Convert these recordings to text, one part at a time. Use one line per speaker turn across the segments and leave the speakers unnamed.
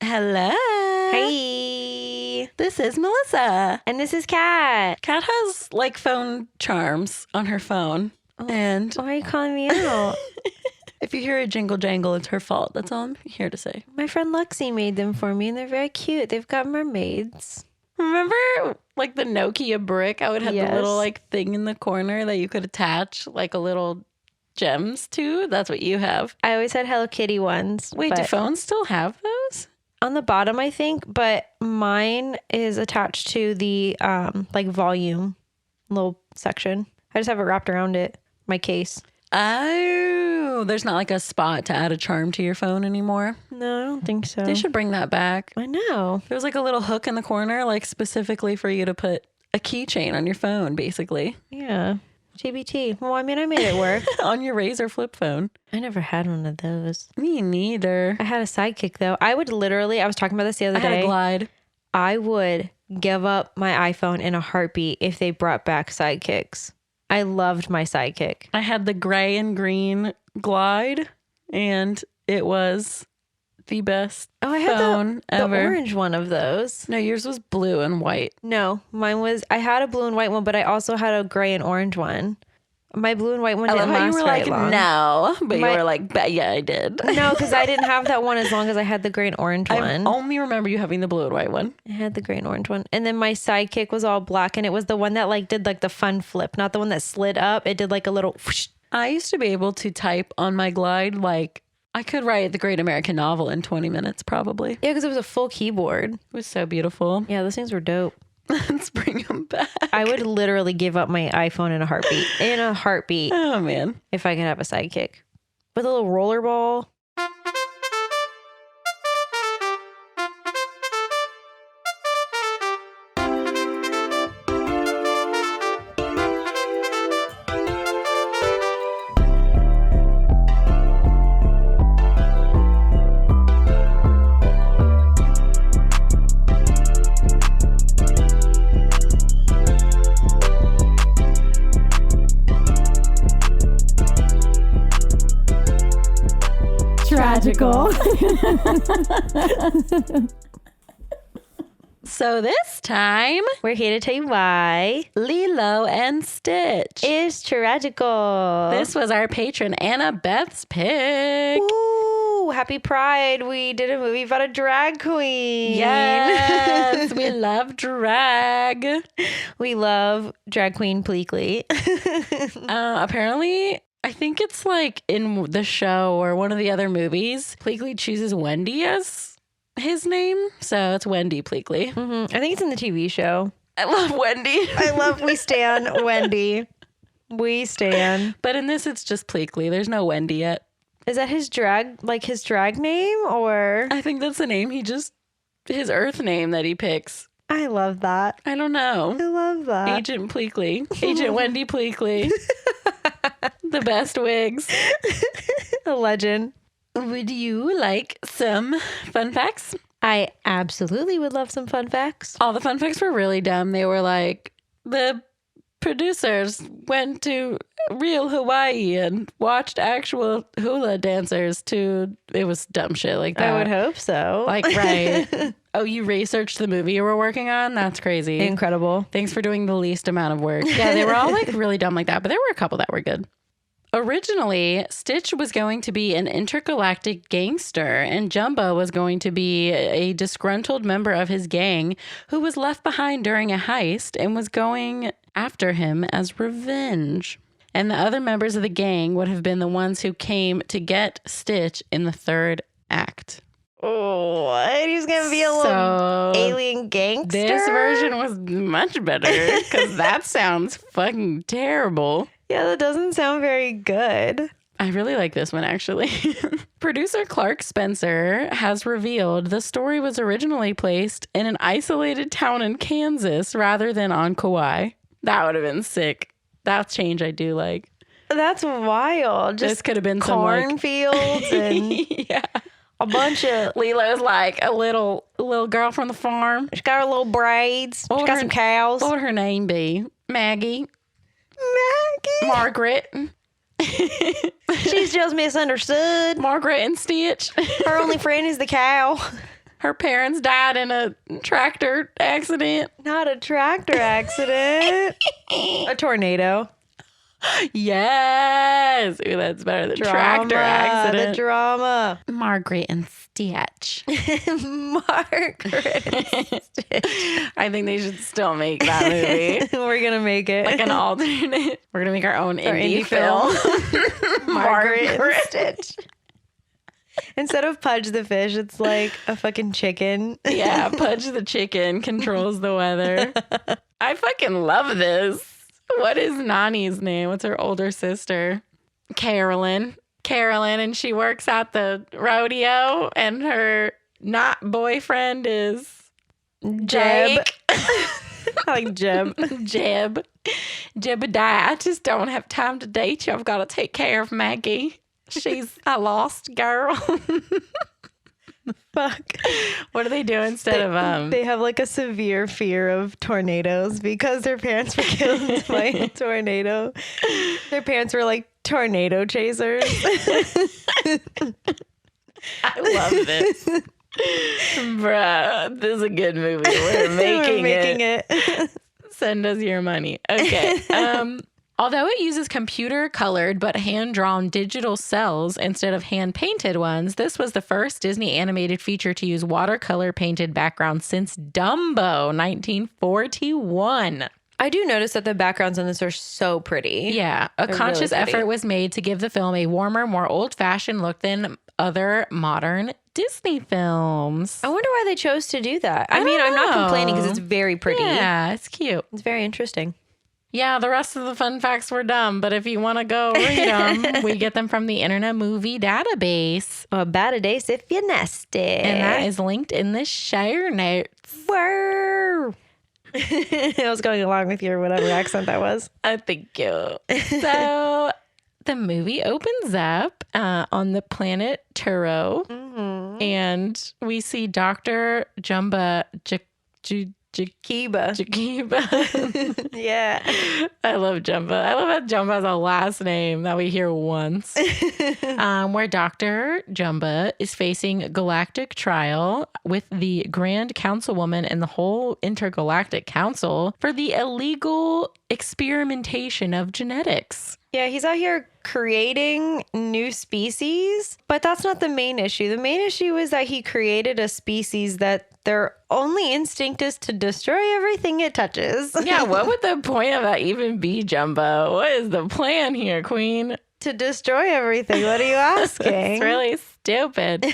Hello.
Hey.
This is Melissa.
And this is Kat.
Kat has like phone charms on her phone.
Oh,
and
why are you calling me out?
if you hear a jingle jangle, it's her fault. That's all I'm here to say.
My friend Lexi made them for me and they're very cute. They've got mermaids.
Remember like the Nokia brick? I would have
Yes.
the little like thing in the corner that you could attach like a little gems to. That's what you have.
I always had Hello Kitty ones.
Wait, do
but
phones still have those?
on the bottom, I think, but mine is attached to the like volume little section. I just have it wrapped around it, my case.
Oh, there's not like a spot to add a charm to your phone anymore.
No, I don't think so.
They should bring that back.
I know.
There was like a little hook in the corner, like specifically for you to put a keychain on your phone, basically.
Yeah. TBT. Well, I mean, I made it work.
On your Razr flip phone.
I never had one of those.
Me neither.
I had a sidekick though. I was talking about this the other
I had
day.
a Glide.
I would give up my iPhone in a heartbeat if they brought back sidekicks. I loved my sidekick.
I had the gray and green Glide, and it was the best
I had
phone
the
ever.
orange one of those.
No, yours was blue and white.
No, mine was, I had a blue and white one, but I also had a gray and orange one. My blue and white one
I
didn't
love how you
last
were
very
like,
long.
no, but
My-
you were like, yeah, I did.
No, because I didn't have that one as long as I had the gray and orange
I
one.
only remember you having the blue and white one.
I had the gray and orange one. And then my sidekick was all black, and it was the one that like did like the fun flip, not the one that slid up. It did like a little whoosh.
I used to be able to type on my Glide like I could write the Great American Novel in 20 minutes probably.
Yeah, because it was a full keyboard.
It was so beautiful.
Yeah, those things were dope.
Let's bring them back.
I would literally give up my iPhone in a heartbeat. In a heartbeat.
Oh, man.
If I could have a sidekick. With a little roller ball.
Tragical.
So this time,
We're here to tell you why
Lilo and Stitch.
it's tragical.
This was our patron Anna Beth's pick.
Ooh, happy Pride. We did a movie about a drag queen.
Yes, we love drag.
We love drag queen Pleakley.
Apparently, I think it's like in the show or one of the other movies, Pleakley chooses Wendy as his name. So it's Wendy Pleakley.
I think it's in the TV show.
I love Wendy.
We stan Wendy. We stan.
But in this, it's just Pleakley. There's no Wendy yet.
Is that his drag name or?
I think that's the name his Earth name that he picks.
I love that.
I don't know.
I love that.
Agent Pleakley. Agent Wendy Pleakley. The best wigs.
A legend.
Would you like some fun facts?
I absolutely would love some fun facts.
All the fun facts were really dumb. They were like, the producers went to real Hawaii and watched actual hula dancers it was dumb shit like that.
I would hope so.
Like, right. Oh, you researched the movie you were working on? That's crazy.
Incredible.
Thanks for doing the least amount of work. Yeah, they were all like really dumb like that, but there were a couple that were good. Originally, Stitch was going to be an intergalactic gangster, and Jumbo was going to be a disgruntled member of his gang who was left behind during a heist and was going after him as revenge. And the other members of the gang would have been the ones who came to get Stitch in the third act.
Oh, what? He's going to be a little alien gangster?
This version was much better because that sounds fucking terrible.
Yeah, that doesn't sound very good.
I really like this one, actually. Producer Clark Spencer has revealed the story was originally placed in an isolated town in Kansas rather than on Kauai. That would have been sick. That change I do like.
That's wild. Just
this could have been some
cornfields and
yeah.
a bunch of...
Lilo's like a little girl from the farm.
She's got her little braids. She's got some cows.
What would her name be? Maggie? Margaret?
She's just misunderstood.
Margaret and Stitch?
Her only friend is the cow.
Her parents died in a tractor accident.
Not a tractor accident. A tornado.
Yes. Ooh, that's better than tractor accident.
The drama.
Margaret and Stitch.
Margaret and Stitch.
I think they should still make that movie.
We're going to make it.
Like an alternate. We're going to make our own indie film.
Margaret and Stitch. Instead of Pudge the fish, it's like a fucking chicken.
Yeah, Pudge the chicken controls the weather. I fucking love this. What is Nani's name? What's her older sister? Carolyn, and she works at the rodeo, and her not boyfriend is
Jeb.
Jake.
I like Jeb.
Jebediah. I just don't have time to date you. I've got to take care of Maggie. She's a lost girl.
Fuck.
What do they do instead of
They have like a severe fear of tornadoes because their parents were killed by a tornado. Their parents were like tornado chasers.
I love this. Bruh, this is a good movie. We're making it. Send us your money. Okay. Although it uses computer-colored but hand-drawn digital cells instead of hand-painted ones, this was the first Disney animated feature to use watercolor-painted backgrounds since Dumbo, 1941.
I do notice that the backgrounds in this are so pretty.
Yeah. A
They're
conscious
really pretty.
effort was made to give the film a warmer, more old-fashioned look than other modern Disney films.
I wonder why they chose to do that. I mean,
don't
I'm not
know.
complaining because it's very pretty.
Yeah, it's cute.
It's very interesting.
Yeah, the rest of the fun facts were dumb, but if you want to go read them, we get them from the Internet Movie Database.
A bad a days if you're nasty.
And that is linked in the show notes.
Word. I was going along with your whatever accent that was.
Thank you. So the movie opens up on the planet Turo, and we see Dr. Jumba
Kiba.
Jakiba.
Yeah.
I love Jumba. I love that Jumba has a last name that we hear once. Where Dr. Jumba is facing galactic trial with the Grand Councilwoman and the whole Intergalactic Council for the illegal experimentation of genetics.
Yeah, he's out here creating new species, but that's not the main issue. The main issue is that he created a species that their only instinct is to destroy everything it touches.
Yeah, what would the point of that even be, Jumbo? What is the plan here, Queen?
To destroy everything. What are you asking?
It's really stupid.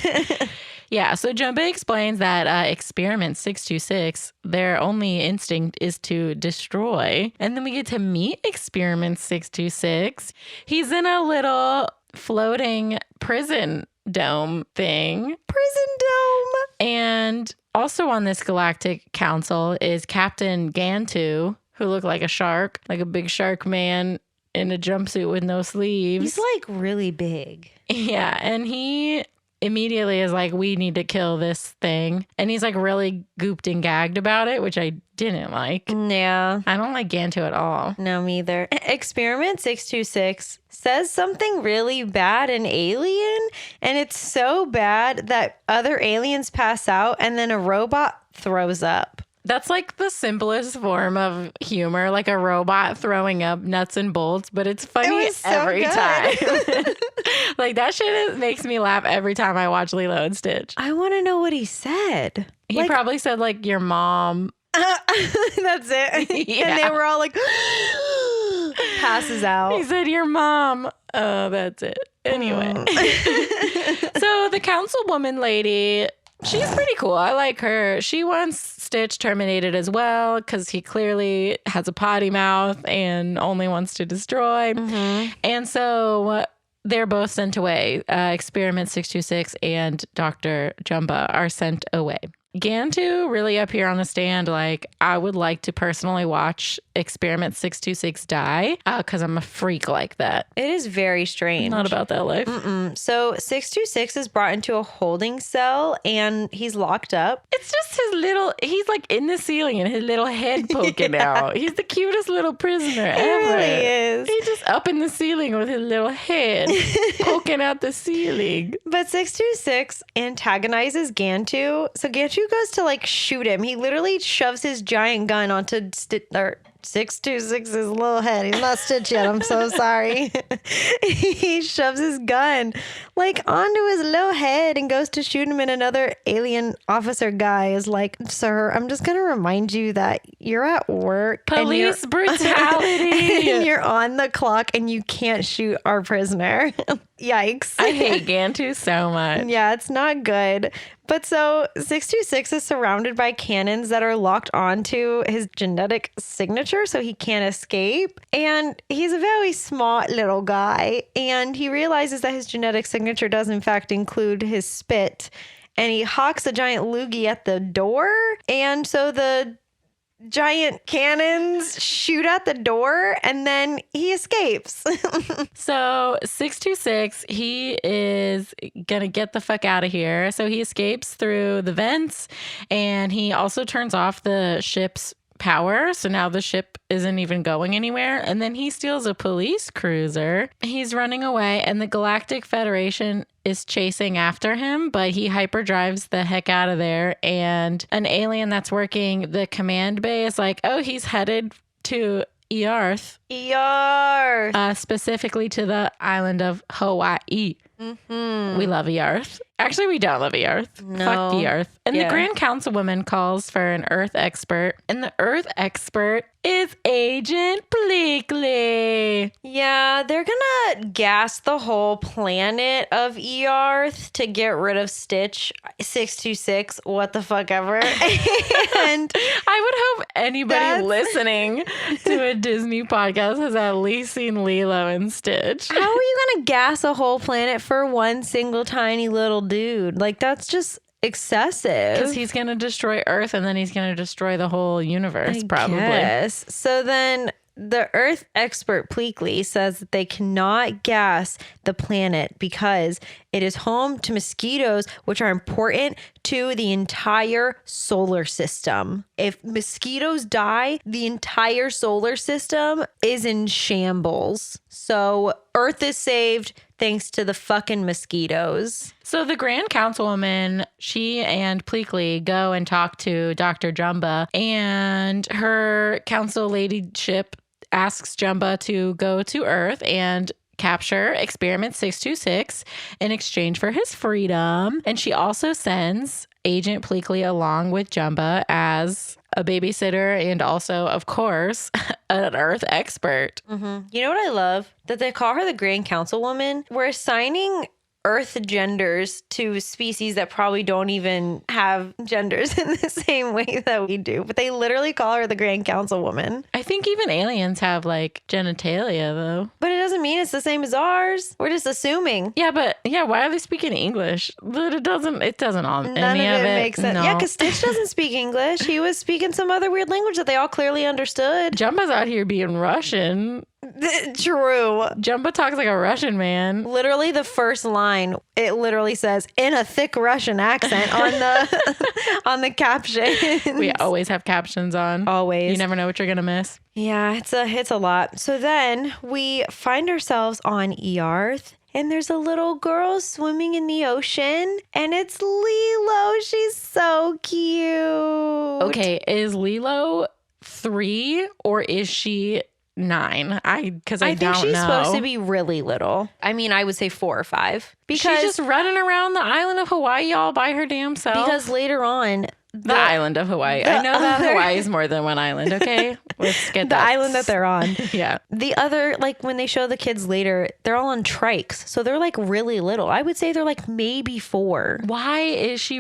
Yeah, so Jumbo explains that Experiment 626, their only instinct is to destroy. And then we get to meet Experiment 626. He's in a little floating prison dome thing.
Prison dome.
And also on this galactic council is Captain Gantu, who looked like a shark, like a big shark man in a jumpsuit with no sleeves.
He's like really big.
Yeah, and he immediately is like, we need to kill this thing. And he's like really gooped and gagged about it, which I didn't like.
Yeah.
I don't like Gantu at all.
No, me either. Experiment 626 says something really bad in Alien, and it's so bad that other aliens pass out and then a robot throws up.
That's like the simplest form of humor, like a robot throwing up nuts and bolts, but it's funny
so
every
good.
time. Like that shit makes me laugh every time I watch Lilo and Stitch.
I want to know what he said.
He probably said like your mom.
That's it.
Yeah.
And they were all like, passes out.
He said your mom. Oh, that's it. Anyway. So the councilwoman lady, she's pretty cool. I like her. She wants Stitch terminated as well because he clearly has a potty mouth and only wants to destroy. And so they're both sent away. Experiment 626 and Dr. Jumba are sent away. Gantu really up here on the stand, like, I would like to personally watch Experiment 626 die because I'm a freak like that.
It is very strange.
Not about that life.
So 626 is brought into a holding cell and he's locked up.
It's just he's like in the ceiling and his little head poking out. He's the cutest little prisoner ever.
Really is.
He's just up in the ceiling with his little head poking out the ceiling.
But 626 antagonizes Gantu. So Gantu goes to like shoot him. He literally shoves his giant gun onto 626's little head. He's not Stitch yet. I'm so sorry. He shoves his gun like onto his little head and goes to shoot him. And another alien officer guy is like, "Sir, I'm just going to remind you that you're at work.
Police brutality.
And you're on the clock and you can't shoot our prisoner." Yikes.
I hate Gantu so much.
Yeah, it's not good. But so 626 is surrounded by cannons that are locked onto his genetic signature so he can't escape. And he's a very smart little guy. And he realizes that his genetic signature does in fact include his spit. And he hawks a giant loogie at the door. And so the giant cannons shoot at the door and then he escapes.
So 626, he is gonna get the fuck out of here. So he escapes through the vents and he also turns off the ship's power. So now the ship isn't even going anywhere. And then he steals a police cruiser. He's running away and the Galactic Federation is chasing after him, but he hyperdrives the heck out of there. And an alien that's working the command bay is like, oh, he's headed to Earth. Specifically to the island of Hawaii. Mm-hmm. We love Earth. Actually, we don't love Earth.
No.
Fuck Earth. And the Grand Councilwoman calls for an Earth expert. And the Earth expert is Agent Bleakley.
Yeah, they're gonna gas the whole planet of Earth to get rid of Stitch. 626, what the fuck ever. And
I would hope anybody listening to a Disney podcast has at least seen Lilo and Stitch.
How are you gonna gas a whole planet for one single tiny little dude? Like, that's just excessive.
Because he's going to destroy Earth and then he's going to destroy the whole universe, probably.
Yes. So then the Earth expert Pleakley says that they cannot gas the planet because it is home to mosquitoes, which are important to the entire solar system. If mosquitoes die, the entire solar system is in shambles. So Earth is saved thanks to the fucking mosquitoes.
So the Grand Councilwoman, she and Pleakley go and talk to Dr. Jumba, and her council ladyship asks Jumba to go to Earth and capture Experiment 626 in exchange for his freedom. And she also sends Agent Pleakley along with Jumba as a babysitter and also, of course, an Earth expert.
Mm-hmm. You know what I love? That they call her the Grand Councilwoman. We're assigning Earth genders to species that probably don't even have genders in the same way that we do. But they literally call her the Grand Councilwoman.
I think even aliens have like genitalia though.
But it doesn't mean it's the same as ours. We're just assuming.
Yeah, but why are they speaking English? But it doesn't on
None
any
of it
of it
makes sense.
No.
Yeah, because Stitch doesn't speak English. He was speaking some other weird language that they all clearly understood.
Jumba's out here being Russian.
True.
Jumba talks like a Russian man.
Literally the first line, it literally says in a thick Russian accent on the on the caption.
We always have captions on.
Always.
You never know what you're gonna miss.
Yeah, it's a lot. So then we find ourselves on Earth. And there's a little girl swimming in the ocean. And it's Lilo. She's so cute.
Okay, is Lilo 3 or is she 9? I think
she's supposed to be really little. I mean, I would say 4 or 5. Because
she's just running around the island of Hawaii all by her damn self.
Because later on,
the island of Hawaii. I know that Hawaii is more than one island, okay? Let's get
the island that they're on.
Yeah.
The other, like when they show the kids later, they're all on trikes. So they're like really little. I would say they're like maybe 4.
Why is she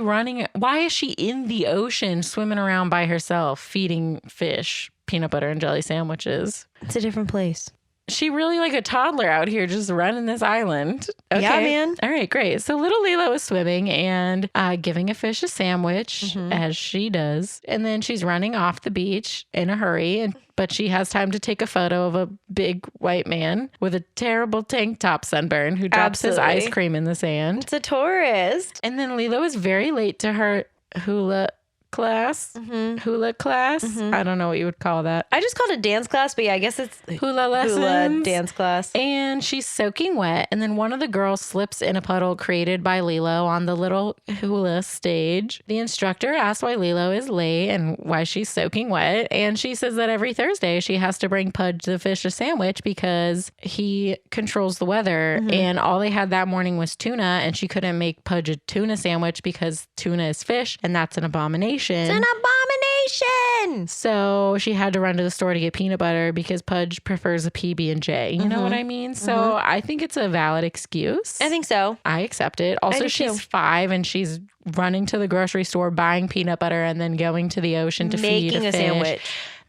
in the ocean swimming around by herself feeding fish peanut butter and jelly sandwiches?
It's a different place.
She really like a toddler out here just running this island. Okay.
Yeah, man.
All right, great. So little Lilo is swimming and giving a fish a sandwich, as she does. And then she's running off the beach in a hurry. But she has time to take a photo of a big white man with a terrible tank top sunburn who drops his ice cream in the sand.
It's a tourist.
And then Lilo is very late to her hula class, hula class. I don't know what you would call that.
I just called it dance class, but yeah, I guess it's
Hula lessons.
hula dance class.
And she's soaking wet. And then one of the girls slips in a puddle created by Lilo on the little hula stage. The instructor asks why Lilo is late and why she's soaking wet. And she says that every Thursday she has to bring Pudge the fish a sandwich because he controls the weather. And all they had that morning was tuna. And she couldn't make Pudge a tuna sandwich because tuna is fish. And that's an abomination.
It's an abomination.
So she had to run to the store to get peanut butter because Pudge prefers a PB&J. You know what I mean? So I think it's a valid excuse.
I think so.
I accept it. Also, she's 5 and she's running to the grocery store, buying peanut butter, and then going to the ocean to feed a fish.
Sandwich.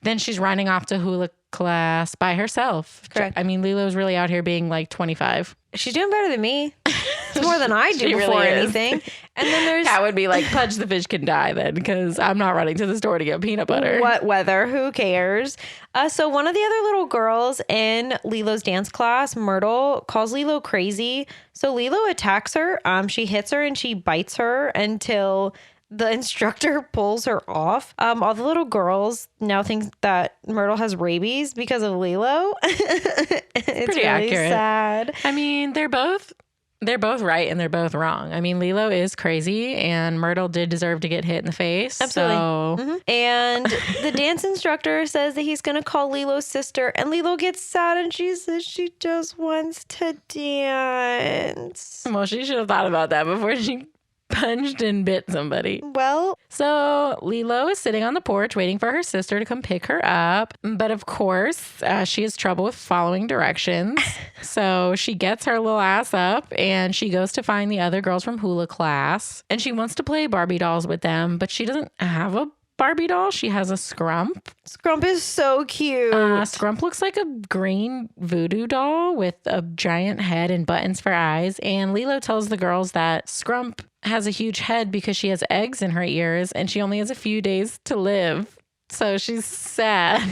Then she's running off to hula class by herself.
Correct.
I mean, Lilo's really out here being like 25.
She's doing better than me. It's more than I do
She
before
really is.
anything. And then there's
That would be like, Pudge the fish can die then because I'm not running to the store to get peanut butter.
what weather? Who cares? So one of the other little girls in Lilo's dance class, Myrtle, calls Lilo crazy. So Lilo attacks her. She hits her and she bites her until the instructor pulls her off. All the little girls now think that Myrtle has rabies because of Lilo. It's
pretty
really
accurate.
sad.
I mean, they're both right and they're both wrong. I mean, Lilo is crazy and Myrtle did deserve to get hit in the face.
Absolutely.
So.
And the dance instructor says that he's going to call Lilo's sister, and Lilo gets sad and she says she just wants to dance.
Well, she should have thought about that before she punched and bit somebody.
Well,
So Lilo is sitting on the porch waiting for her sister to come pick her up. But of course, she has trouble with following directions. So she gets her little ass up and she goes to find the other girls from hula class. And she wants to play Barbie dolls with them, but she doesn't have a Barbie doll. She has a Scrump.
Scrump is so cute.
Scrump looks like a green voodoo doll with a giant head and buttons for eyes. And Lilo tells the girls that Scrump has a huge head because she has eggs in her ears and she only has a few days to live. So she's sad.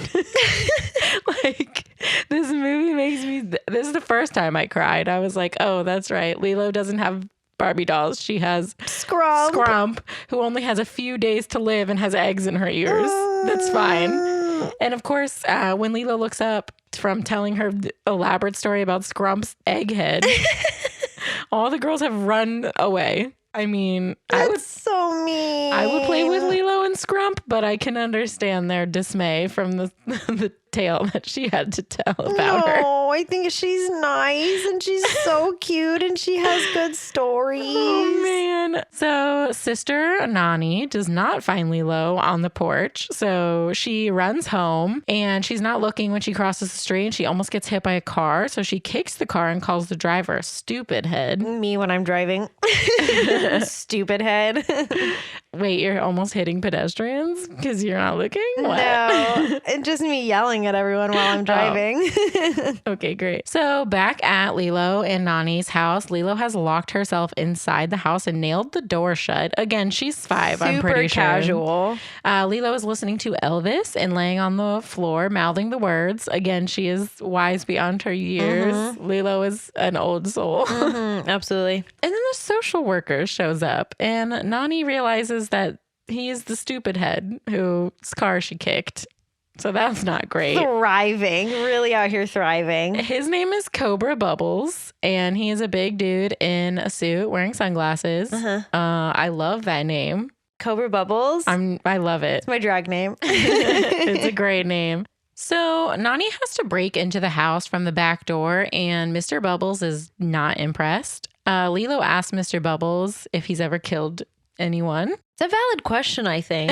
Like, this movie makes me... This is the first time I cried. I was like, oh, that's right. Lilo doesn't have Barbie dolls. She has Scrump, who only has a few days to live and has eggs in her ears. That's fine. And of course, when Lilo looks up from telling her elaborate story about Scrump's egghead, all the girls have run away. I mean,
That's so mean.
I would play with Lilo and Scrump, but I can understand their dismay from the tale that she had to tell about her.
No, I think she's nice and she's so cute and she has good stories.
Oh, man. So Sister Nani does not find Lilo on the porch. So she runs home and she's not looking when she crosses the street and she almost gets hit by a car. So she kicks the car and calls the driver a stupid head.
Me when I'm driving. Stupid head.
Wait, you're almost hitting pedestrians because you're not looking? What?
No, it's just me yelling at everyone while I'm driving.
Okay, great. So back at Lilo and Nani's house, Lilo has locked herself inside the house and nailed the door shut. Again, she's 5, I'm pretty sure.
Super casual.
Lilo is listening to Elvis and laying on the floor, mouthing the words. Again, she is wise beyond her years. Lilo is an old soul.
Absolutely.
And then the social worker shows up and Nani realizes that he is the stupid head whose car she kicked. So that's not great.
Thriving. Really out here thriving.
His name is Cobra Bubbles, and he is a big dude in a suit wearing sunglasses. I love that name.
Cobra Bubbles.
I love it.
It's my drag name.
It's a great name. So Nani has to break into the house from the back door, and Mr. Bubbles is not impressed. Lilo asks Mr. Bubbles if he's ever killed anyone.
It's a valid question, I think.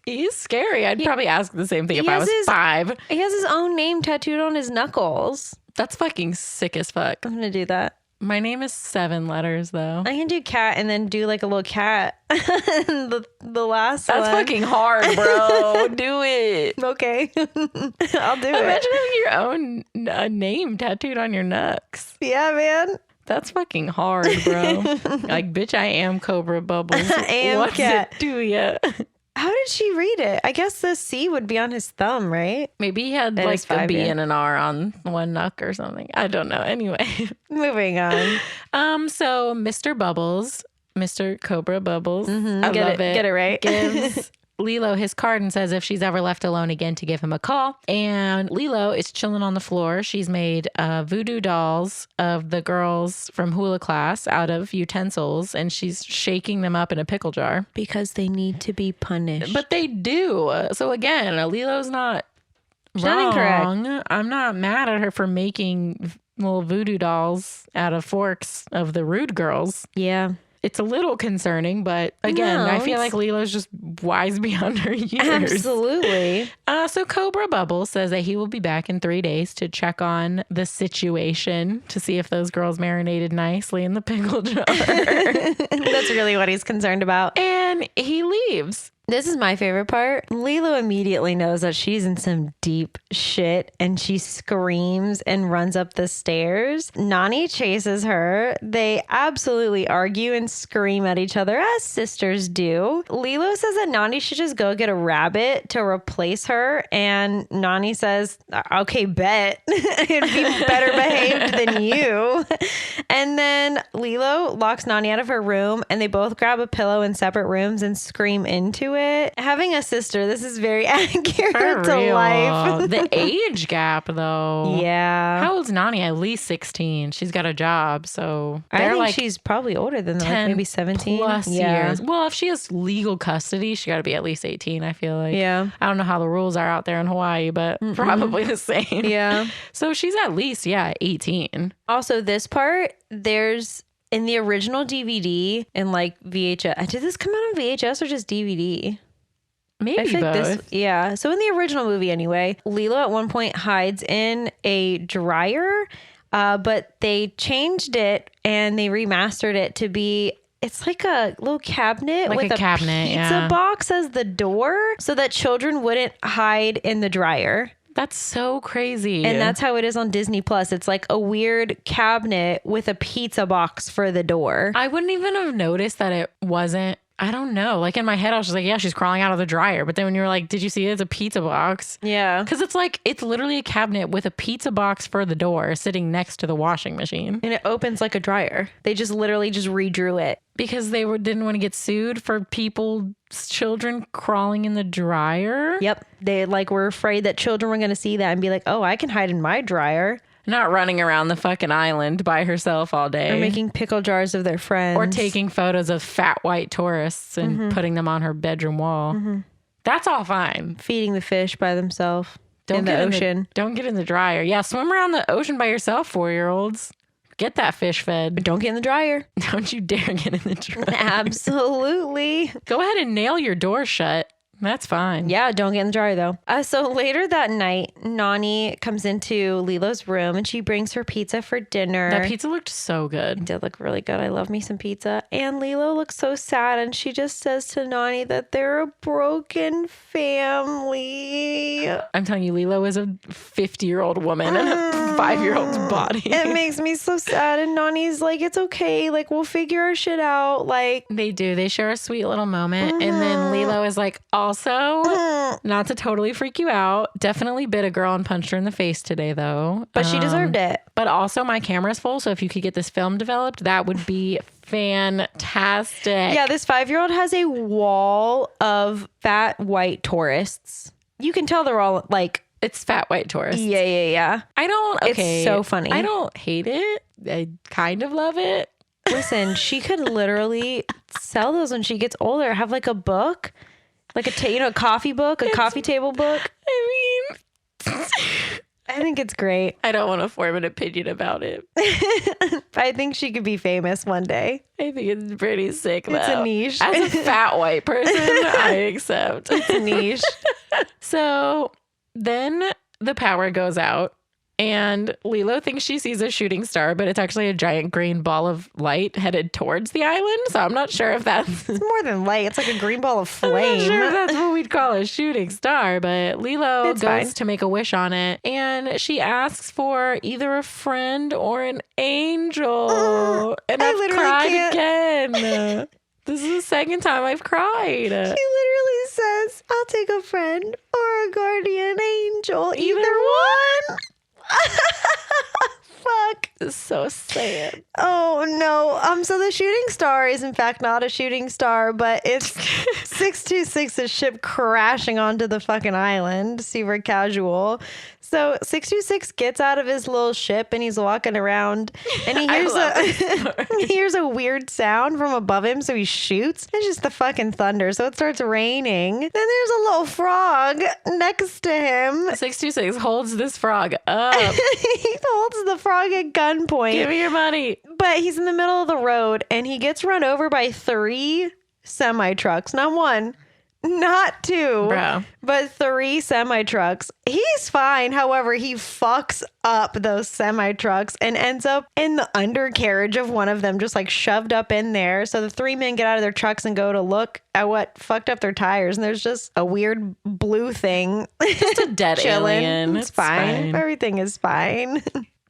He's scary. I'd probably ask the same thing if I was 5.
He has his own name tattooed on his knuckles.
That's fucking sick as fuck.
I'm going to do that.
My name is 7 letters, though.
I can do cat and then do like a little cat. the last
That's
one.
fucking hard, bro. Do it.
Okay. I'll do it.
Imagine having your own name tattooed on your knucks.
Yeah, man.
That's fucking hard, bro. Like, bitch, I am Cobra Bubbles.
I am
What's
cat.
it to ya?
How did she read it? I guess the C would be on his thumb, right?
Maybe he had
That
like
is
a
5,
B
yeah.
and an R on one knuck or something. I don't know. Anyway.
Moving on.
So Mr. Bubbles, Mr. Cobra Bubbles, I love it.
Get it right.
Gives
Lilo his card and says if she's ever left alone again to give him a call. And Lilo is chilling on the floor. She's made voodoo dolls of the girls from hula class out of utensils, and she's shaking them up in a pickle jar.
Because they need to be punished.
But they do. So again, Lilo's not
She's not
wrong.
incorrect.
I'm not mad at her for making little voodoo dolls out of forks of the rude girls.
Yeah.
It's a little concerning, but again,
No,
I feel
it's-
like Lilo's just wise beyond her years.
Absolutely.
So Cobra Bubble says that he will be back in 3 days to check on the situation to see if those girls marinated nicely in the pickle jar.
That's really what he's concerned about.
And he leaves.
This is my favorite part. Lilo immediately knows that she's in some deep shit and she screams and runs up the stairs. Nani chases her. They absolutely argue and scream at each other as sisters do. Lilo says that Nani should just go get a rabbit to replace her. And Nani says, okay, bet. It'd be better behaved than you. And then Lilo locks Nani out of her room and they both grab a pillow in separate rooms and scream into it. Having a sister, this is very accurate to life.
The age gap, though.
Yeah.
How old's Nani? At least 16. She's got a job, so
I
they're
think
like
she's probably older than that, like
10
maybe 17
plus years. Well, if she has legal custody, she got to be at least 18, I feel like.
Yeah.
I don't know how the rules are out there in Hawaii, but probably the same.
Yeah.
So she's at least, 18.
Also, this part, there's in the original DVD and like VHS. Did this come out on VHS or just DVD?
Maybe
feel like
both.
Yeah. So in the original movie, anyway, Lilo at one point hides in a dryer, but they changed it and they remastered it to be. It's like a little cabinet
Like
with
a
a
cabinet,
pizza
yeah.
box as the door so that children wouldn't hide in the dryer.
That's so crazy.
And that's how it is on Disney Plus. It's like a weird cabinet with a pizza box for the door.
I wouldn't even have noticed that it wasn't. I don't know. Like in my head, I was just like, yeah, she's crawling out of the dryer. But then when you were like, did you see it? It's a pizza box.
Yeah.
Because it's literally a cabinet with a pizza box for the door sitting next to the washing machine.
And it opens like a dryer. They just literally just redrew it.
Because they didn't want to get sued for children crawling in the dryer.
Yep. They like were afraid that children were going to see that and be like, oh, I can hide in my dryer.
Not running around the fucking island by herself all day.
Or making pickle jars of their friends.
Or taking photos of fat white tourists and putting them on her bedroom wall. That's all fine.
Feeding the fish by themselves in the ocean.
Don't get in the dryer. Yeah, swim around the ocean by yourself, 4-year-olds. Get that fish fed.
But don't get in the dryer.
Don't you dare get in the dryer.
Absolutely.
Go ahead and nail your door shut. That's fine.
Yeah, don't get in the dryer though. So later that night, Nani comes into Lilo's room and she brings her pizza for dinner.
That pizza looked so good.
It did look really good. I love me some pizza. And Lilo looks so sad and she just says to Nani that they're a broken family.
I'm telling you, Lilo is a 50-year-old woman in a 5-year-old's body.
It makes me so sad. And Nani's like, it's okay. Like, we'll figure our shit out. Like,
They do. They share a sweet little moment. And then Lilo is like, also, not to totally freak you out, definitely bit a girl and punched her in the face today, though.
but she deserved it.
But also, my camera's full. So if you could get this film developed, that would be fantastic.
Yeah, this 5-year-old has a wall of fat white tourists. You can tell they're all like,
It's fat white tourists.
yeah.
I don't. Okay.
It's so funny.
I don't hate it. I kind of love it.
Listen, she could literally sell those when she gets older. Have like a book, like a coffee book, a coffee table book.
I mean,
I think it's great.
I don't want to form an opinion about it.
I think she could be famous one day.
I think it's pretty sick, though.
It's a niche.
As a fat white person, I accept.
It's a niche.
So then the power goes out. And Lilo thinks she sees a shooting star, but it's actually a giant green ball of light headed towards the island. So I'm not sure if that's...
It's more than light. It's like a green ball of
I'm
flame.
not sure if that's what we'd call a shooting star, but Lilo
It's
goes
fine.
to make a wish on it. And she asks for either a friend or an angel. And
I
I've
literally
cried
can't.
again. This is the second time I've cried.
She literally says, I'll take a friend or a guardian angel. Either one. Fuck.
is so sad.
Oh no. So the shooting star is in fact not a shooting star, but it's 626's ship crashing onto the fucking island. Super casual. So 626 gets out of his little ship and he's walking around and he hears a weird sound from above him. So he shoots. It's just the fucking thunder. So it starts raining. Then there's a little frog next to him.
626 holds this frog up.
He holds the frog at gunpoint.
Give me your money.
But he's in the middle of the road and he gets run over by 3 semi-trucks. Not 1. Not 2,
Bro.
but 3 semi-trucks. He's fine. However, he fucks up those semi-trucks and ends up in the undercarriage of one of them, just like shoved up in there. So the 3 men get out of their trucks and go to look at what fucked up their tires. And there's just a weird blue thing.
Just a dead
chilling.
alien.
It's fine. Everything is fine.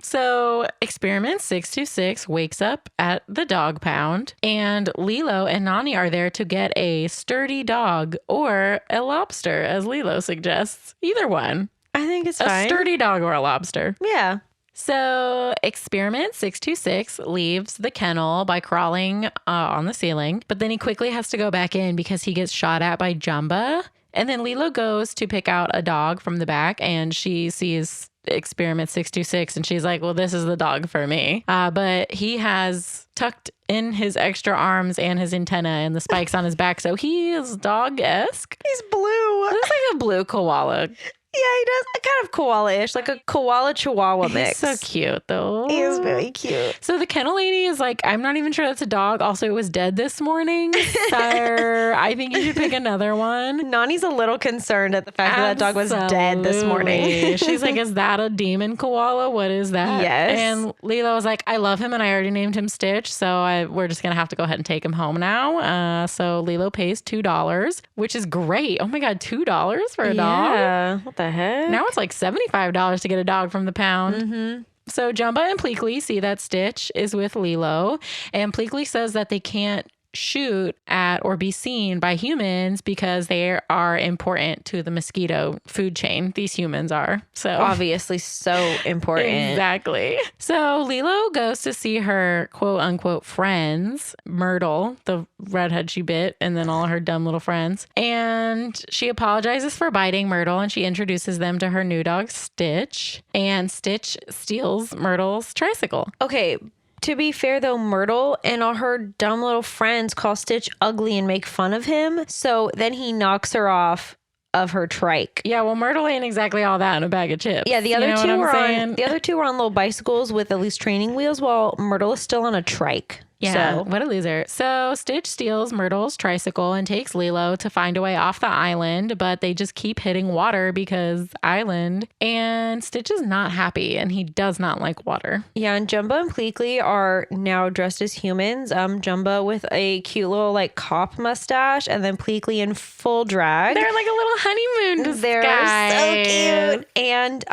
So Experiment 626 wakes up at the dog pound and Lilo and Nani are there to get a sturdy dog or a lobster, as Lilo suggests. Either one.
I think it's
A
fine.
sturdy dog or a lobster.
Yeah.
So Experiment 626 leaves the kennel by crawling on the ceiling, but then he quickly has to go back in because he gets shot at by Jumba. And then Lilo goes to pick out a dog from the back and she sees Experiment 626 and she's like, well, this is the dog for me. But he has tucked in his extra arms and his antenna and the spikes on his back. So he is dog-esque.
He's blue.
Looks like a blue koala.
Yeah, he does. Kind of koala-ish, like a koala-chihuahua mix.
He's so cute, though.
He is very cute.
So the kennel lady is like, I'm not even sure that's a dog. Also, it was dead this morning. Sire, I think you should pick another one.
Nani's a little concerned at the fact that dog was dead this morning.
Absolutely. She's like, is that a demon koala? What is that?
Yes.
And Lilo was like, I love him and I already named him Stitch. So we're just going to have to go ahead and take him home now. So Lilo pays $2, which is great. Oh my God, $2 for a dog?
Yeah. What the heck?
Now it's like $75 to get a dog from the pound. Mm-hmm. So Jumba and Pleakley see that Stitch is with Lilo, and Pleakley says that they can't shoot at or be seen by humans because they are important to the mosquito food chain. These humans are. So
Obviously so important.
exactly. So Lilo goes to see her quote unquote friends, Myrtle, the redhead she bit, and then all her dumb little friends. And she apologizes for biting Myrtle and she introduces them to her new dog, Stitch. And Stitch steals Myrtle's tricycle.
Okay. To be fair, though, Myrtle and all her dumb little friends call Stitch ugly and make fun of him. So then he knocks her off of her trike.
Yeah, well, Myrtle ain't exactly all that in a bag of chips.
Yeah, the
You
other
know
two
what I'm
are
saying?
on. The other two are on little bicycles with at least training wheels, while Myrtle is still on a trike.
Yeah,
So
what a loser. So Stitch steals Myrtle's tricycle and takes Lilo to find a way off the island, but they just keep hitting water because island. And Stitch is not happy and he does not like water.
yeah, and Jumba and Pleakley are now dressed as humans. Jumba with a cute little like cop mustache, and then Pleakley in full drag.
They're like a little honeymoon disguise.
They're so cute. And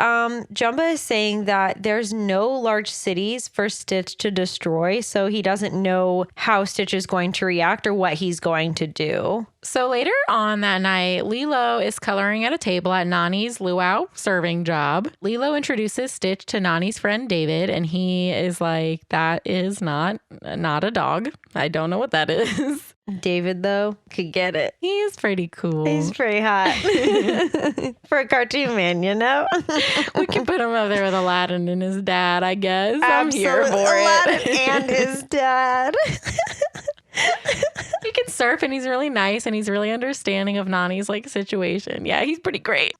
Jumba is saying that there's no large cities for Stitch to destroy, so he doesn't know how Stitch is going to react or what he's going to do.
So later on that night, Lilo is coloring at a table at Nani's luau serving job. Lilo introduces Stitch to Nani's friend David, and he is like, that is not a dog. I don't know what that is.
David, though, could get it.
He's pretty cool.
He's pretty hot. For a cartoon man, you know?
We can put him up there with Aladdin and his dad, I guess. I'm here for
Aladdin
it.
and his dad.
He can surf and he's really nice and he's really understanding of Nani's like situation. Yeah, he's pretty great.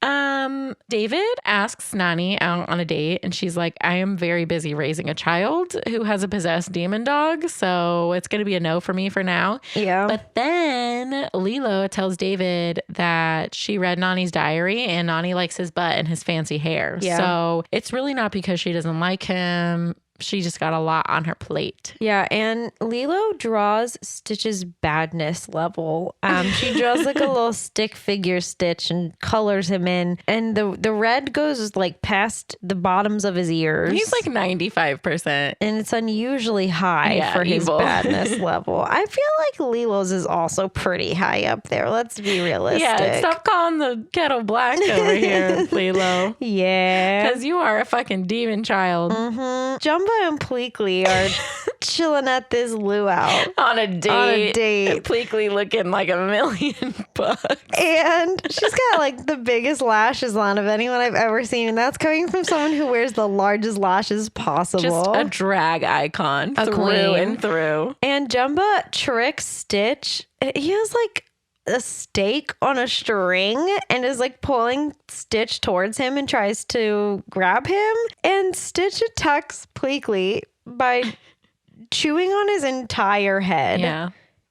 David asks Nani out on a date and she's like, I am very busy raising a child who has a possessed demon dog, so it's gonna be a no for me for now.
Yeah.
But then Lilo tells David that she read Nani's diary and Nani likes his butt and his fancy hair.
Yeah.
So it's really not because she doesn't like him. She just got a lot on her plate.
Yeah, and Lilo draws Stitch's badness level. She draws like a little stick figure Stitch and colors him in. And the red goes like past the bottoms of his ears.
He's like 95%.
And it's unusually high for his
evil.
badness level. I feel like Lilo's is also pretty high up there. Let's be realistic.
Yeah, stop calling the kettle black over here, Lilo.
Yeah.
Because you are a fucking demon child.
Jumba and Pleakley are chilling at this luau.
On a date.
date.
Pleakley looking like $1,000,000.
And she's got like the biggest lashes on of anyone I've ever seen. And that's coming from someone who wears the largest lashes possible.
Just a drag icon
A
through
queen.
and through.
And Jumba tricks Stitch. He has like a stake on a string and is like pulling Stitch towards him and tries to grab him. And Stitch attacks Pleakley by chewing on his entire head.
Yeah.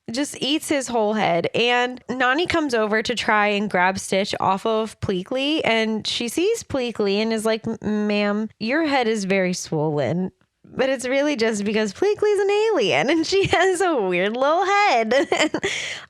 Just eats his whole head. And Nani comes over to try and grab Stitch off of Pleakley. And she sees Pleakley and is like, ma'am, your head is very swollen. But it's really just because Pleakley's an alien and she has a weird little head.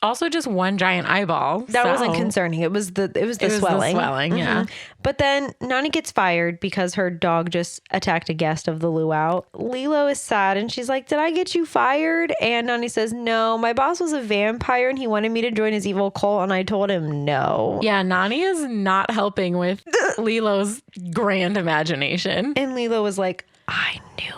Also, just one giant eyeball.
That wasn't concerning. It was the swelling.
The swelling, yeah.
But then Nani gets fired because her dog just attacked a guest of the luau. Lilo is sad and she's like, did I get you fired? And Nani says, no, my boss was a vampire and he wanted me to join his evil cult and I told him no.
Yeah, Nani is not helping with Lilo's grand imagination.
And Lilo was like, I knew it.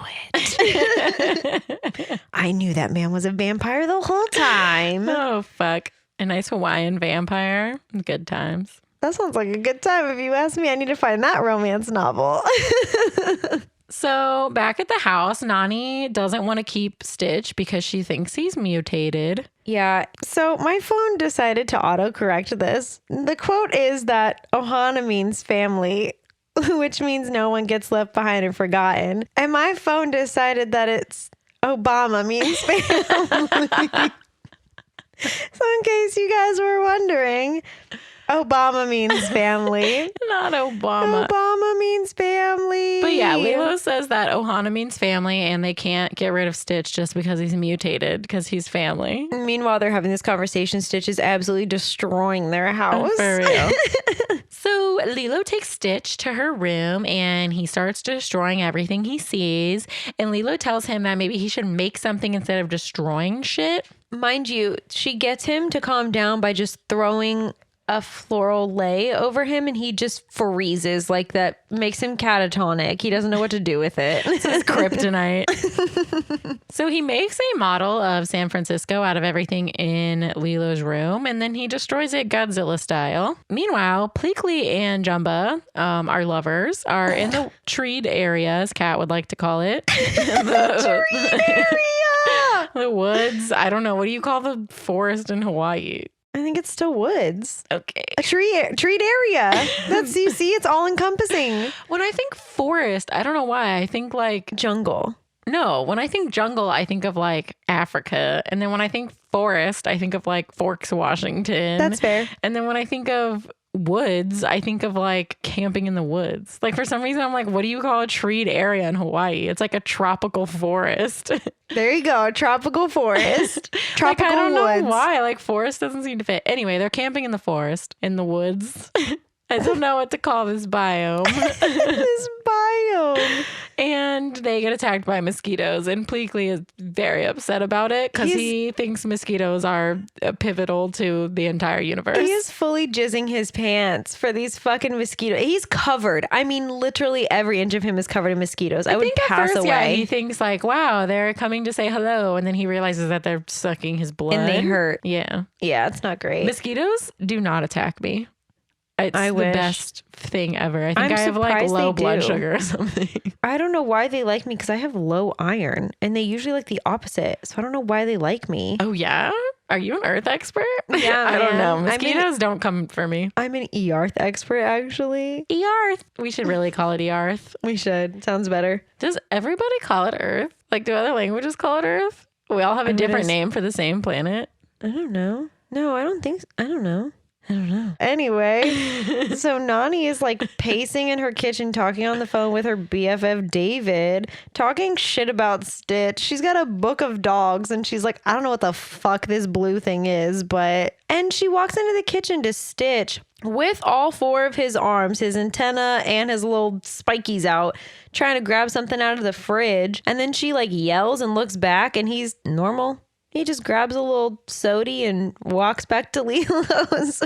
I knew that man was a vampire the whole time.
Oh, fuck. A nice Hawaiian vampire. Good times.
That sounds like a good time. If you ask me, I need to find that romance novel.
So back at the house, Nani doesn't want to keep Stitch because she thinks he's mutated.
Yeah. So my phone decided to autocorrect this. The quote is that Ohana means family, which means no one gets left behind and forgotten. And my phone decided that it's Obama means family. So in case you guys were wondering, Obama means family.
Not Obama.
Obama means family.
But yeah, Lilo says that Ohana means family and they can't get rid of Stitch just because he's mutated because he's family.
Meanwhile, they're having this conversation. Stitch is absolutely destroying their house.
For real. So Lilo takes Stitch to her room and he starts destroying everything he sees. And Lilo tells him that maybe he should make something instead of destroying shit.
Mind you, she gets him to calm down by just throwing a floral lei over him and he just freezes. Like that makes him catatonic. He doesn't know what to do with it.
It's kryptonite. So he makes a model of San Francisco out of everything in Lilo's room and then he destroys it Godzilla style. Meanwhile, Pleakley and Jumba, our lovers, are in the treed area, as Kat would like to call it.
Treed area!
The woods. I don't know. What do you call the forest in Hawaii?
I think it's still woods.
Okay.
A treed area. That's, you see, it's all encompassing.
When I think forest, I don't know why. I think like
Jungle.
no. When I think jungle, I think of like Africa. And then when I think forest, I think of like Forks, Washington.
That's fair.
And then when I think of woods, I think of like camping in the woods. Like for some reason, I'm like, what do you call a treed area in Hawaii? It's like a tropical forest.
There you go. Tropical forest. Tropical
like, I don't
woods.
know why. Like forest doesn't seem to fit. Anyway, they're camping in the forest, in the woods. I don't know what to call this biome.
This biome.
And they get attacked by mosquitoes. And Pleakley is very upset about it because he thinks mosquitoes are pivotal to the entire universe.
He is fully jizzing his pants for these fucking mosquitoes. He's covered. I mean, literally every inch of him is covered in mosquitoes. I would
think
pass
at first,
away.
Yeah, he thinks like, wow, they're coming to say hello. And then he realizes that they're sucking his blood.
And they hurt.
Yeah.
Yeah, it's not great.
Mosquitoes do not attack me. It's
I
the
wish.
best thing ever. I think
I'm
I have like
surprised
low
they
blood
do.
sugar or something.
I don't know why they like me because I have low iron and they usually like the opposite. So I don't know why they like me.
Oh, yeah? Are you an earth expert?
Yeah,
I don't
man.
know.
I mean-
Mosquitoes don't come for me.
I'm an Earth expert, actually.
Earth. We should really call it Earth.
We should. Sounds better.
Does everybody call it Earth? Like, do other languages call it Earth? We all have a different name for the same planet.
I don't know. No, I don't think so. I don't know. Anyway, so Nani is like pacing in her kitchen, talking on the phone with her BFF David, talking shit about Stitch. She's got a book of dogs and she's like, I don't know what the fuck this blue thing is, but... And she walks into the kitchen to Stitch with all four of his arms, his antenna and his little spikies out, trying to grab something out of the fridge. And then she like yells and looks back and he's normal. He just grabs a little sody and walks back to Lilo's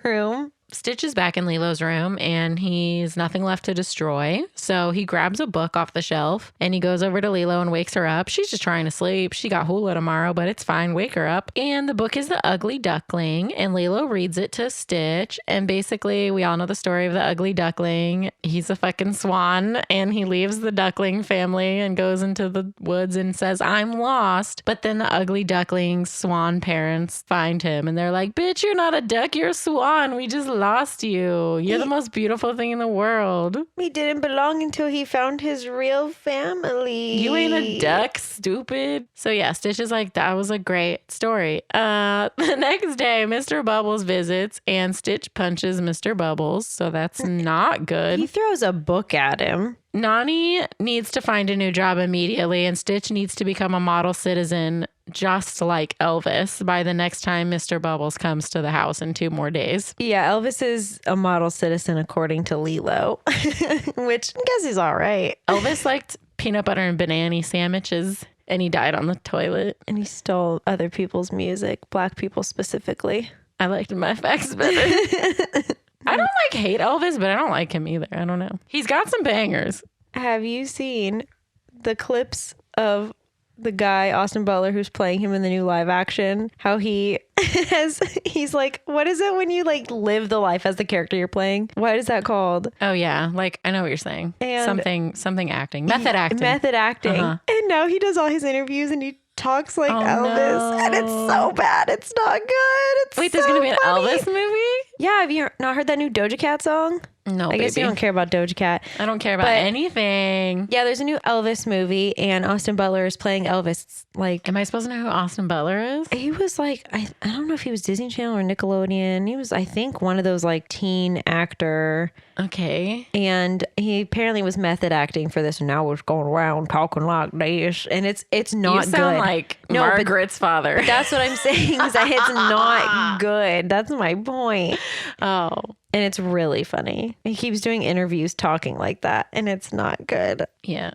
room.
Stitch is back in Lilo's room and he's nothing left to destroy. So he grabs a book off the shelf and he goes over to Lilo and wakes her up. She's just trying to sleep. She got hula tomorrow, but it's fine. Wake her up. And the book is The Ugly Duckling, and Lilo reads it to Stitch. And basically, we all know the story of the ugly duckling. He's a fucking swan and he leaves the duckling family and goes into the woods and says, I'm lost. But then the ugly duckling swan parents find him and they're like, bitch, you're not a duck, you're a swan. We just lost you. You're the most beautiful thing in the world.
He didn't belong until he found his real family.
You ain't a duck, stupid. So yeah, Stitch is like, that was a great story. The next day, Mr. Bubbles visits and Stitch punches Mr. Bubbles. So that's not good.
He throws a book at him.
Nani needs to find a new job immediately, and Stitch needs to become a model citizen just like Elvis by the next time Mr. Bubbles comes to the house in 2 more days.
Yeah, Elvis is a model citizen according to Lilo, which I guess he's all right.
Elvis liked peanut butter and banana sandwiches, and he died on the toilet.
And he stole other people's music, black people specifically.
I liked my facts better. I don't hate Elvis, but I don't like him either. I don't know. He's got some bangers.
Have you seen the clips of the guy, Austin Butler, who's playing him in the new live action? How he's like, what is it when you like live the life as the character you're playing? What is that called?
Oh yeah. Like, I know what you're saying.
And
something acting. Method acting.
Method acting.
Uh-huh.
And now he does all his interviews and he talks like Elvis.
No.
And it's so bad. It's not good.
Wait, there's
so
going to be an
funny.
Elvis movie?
Yeah, have you not heard that new Doja Cat song?
No,
I guess you don't care about Doja Cat.
I don't care about anything.
Yeah, there's a new Elvis movie and Austin Butler is playing Elvis. It's like,
Am I supposed to know who Austin Butler is?
he was like, I don't know if he was Disney Channel or Nickelodeon. He was, I think, one of those like teen actor.
Okay.
And he apparently was method acting for this. And now we're going around talking like this. And it's not
You sound
good.
like
No, but-
Margaret's father.
But that's what I'm saying is that it's not good. That's my point.
Oh.
And it's really funny. He keeps doing interviews talking like that. And it's not good.
Yeah.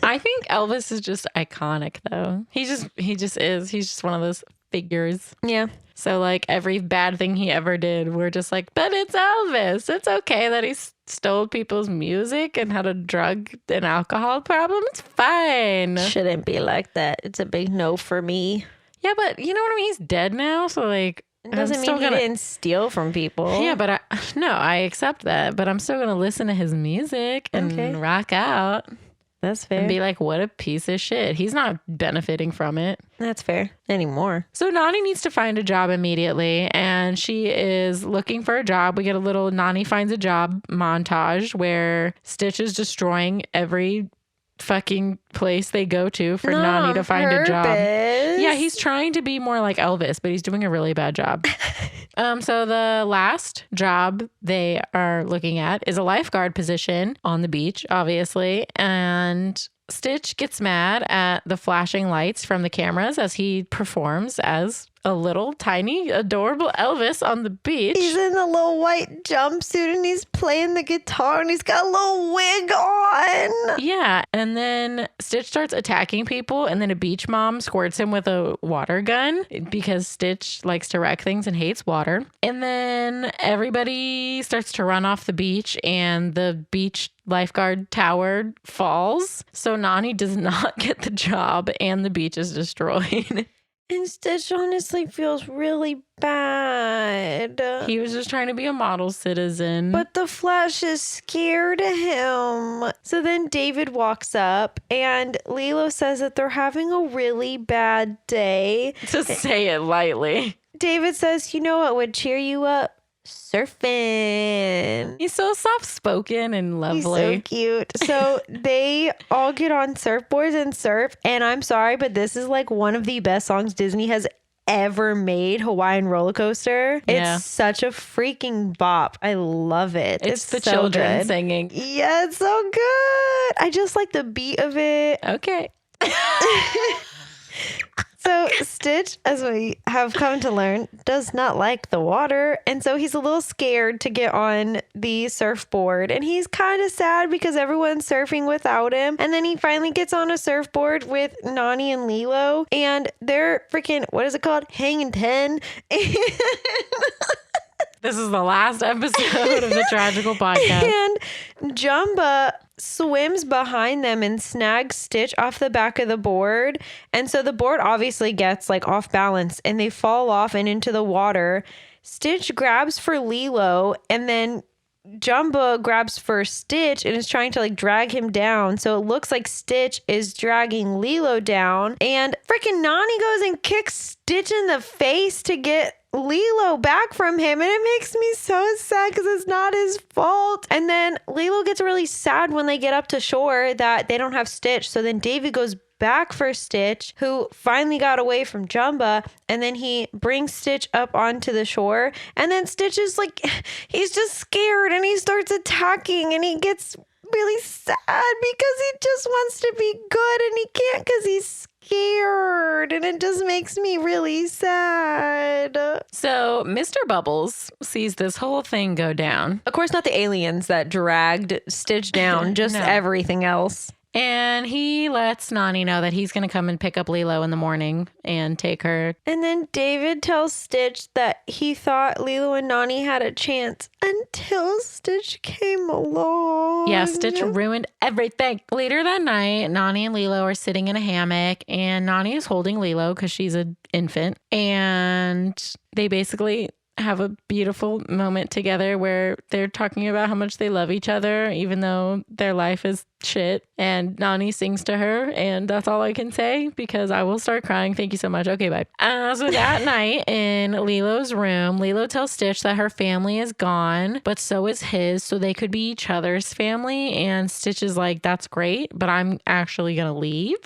I think Elvis is just iconic though. He just is. He's just one of those figures.
Yeah.
So like every bad thing he ever did, we're just like, but it's Elvis. It's okay that he stole people's music and had a drug and alcohol problem. It's fine.
Shouldn't be like that. It's a big no for me.
Yeah, but you know what I mean? He's dead now. So like,
It doesn't mean he didn't steal from people.
Yeah, but I accept that. But I'm still going to listen to his music and rock out.
That's fair.
And be like, what a piece of shit. He's not benefiting from it.
That's fair. Anymore.
So Nani needs to find a job immediately. And she is looking for a job. We get a little Nani finds a job montage where Stitch is destroying every fucking place they go to for Nani to find a job. Yeah, he's trying to be more like Elvis, but he's doing a really bad job. So the last job they are looking at is a lifeguard position on the beach, obviously. And Stitch gets mad at the flashing lights from the cameras as he performs as a little tiny adorable Elvis on the beach.
He's in a little white jumpsuit and he's playing the guitar and he's got a little wig on.
Yeah. And then Stitch starts attacking people and then a beach mom squirts him with a water gun because Stitch likes to wreck things and hates water. And then everybody starts to run off the beach and the beach lifeguard tower falls. So Nani does not get the job and the beach is destroyed.
And Stitch honestly feels really bad.
He was just trying to be a model citizen.
But the Flash is scared of him. So then David walks up and Lilo says that they're having a really bad day.
To say it lightly.
David says, you know what would cheer you up? Surfing.
He's so soft-spoken and lovely.
He's so cute. So they all get on surfboards and surf. And I'm sorry, but this is like one of the best songs Disney has ever made, Hawaiian Roller Coaster.
Yeah.
It's such a freaking bop. I love it.
It's the
so
children
good.
singing.
Yeah, it's so good. I just like the beat of it.
Okay.
So Stitch, as we have come to learn, does not like the water. And so he's a little scared to get on the surfboard. And he's kind of sad because everyone's surfing without him. And then he finally gets on a surfboard with Nani and Lilo. And they're freaking, what is it called? Hanging 10.
This is the last episode of the Tragical podcast.
And Jumba swims behind them and snags Stitch off the back of the board. And so the board obviously gets like off balance and they fall off and into the water. Stitch grabs for Lilo and then Jumba grabs for Stitch and is trying to like drag him down. So it looks like Stitch is dragging Lilo down. And freaking Nani goes and kicks Stitch in the face to get Lilo back from him, and it makes me so sad because it's not his fault. And then Lilo gets really sad when they get up to shore that they don't have Stitch. So then David goes back for Stitch, who finally got away from Jumba, and then he brings Stitch up onto the shore. And then Stitch is like, he's just scared and he starts attacking and he gets really sad because he just wants to be good and he can't because he's scared, and it just makes me really sad.
So Mr. Bubbles sees this whole thing go down.
Of course, not the aliens that dragged Stitch down, just
No.
everything else.
And he lets Nani know that he's going to come and pick up Lilo in the morning and take her.
And then David tells Stitch that he thought Lilo and Nani had a chance until Stitch came along.
Yeah, Stitch ruined everything. Later that night, Nani and Lilo are sitting in a hammock, and Nani is holding Lilo because she's an infant. And they basically have a beautiful moment together where they're talking about how much they love each other, even though their life is shit. And Nani sings to her, and that's all I can say because I will start crying. Thank you so much. Okay, bye. So that night in Lilo's room, Lilo tells Stitch that her family is gone, but so is his, so they could be each other's family. And Stitch is like, that's great, but I'm actually gonna leave.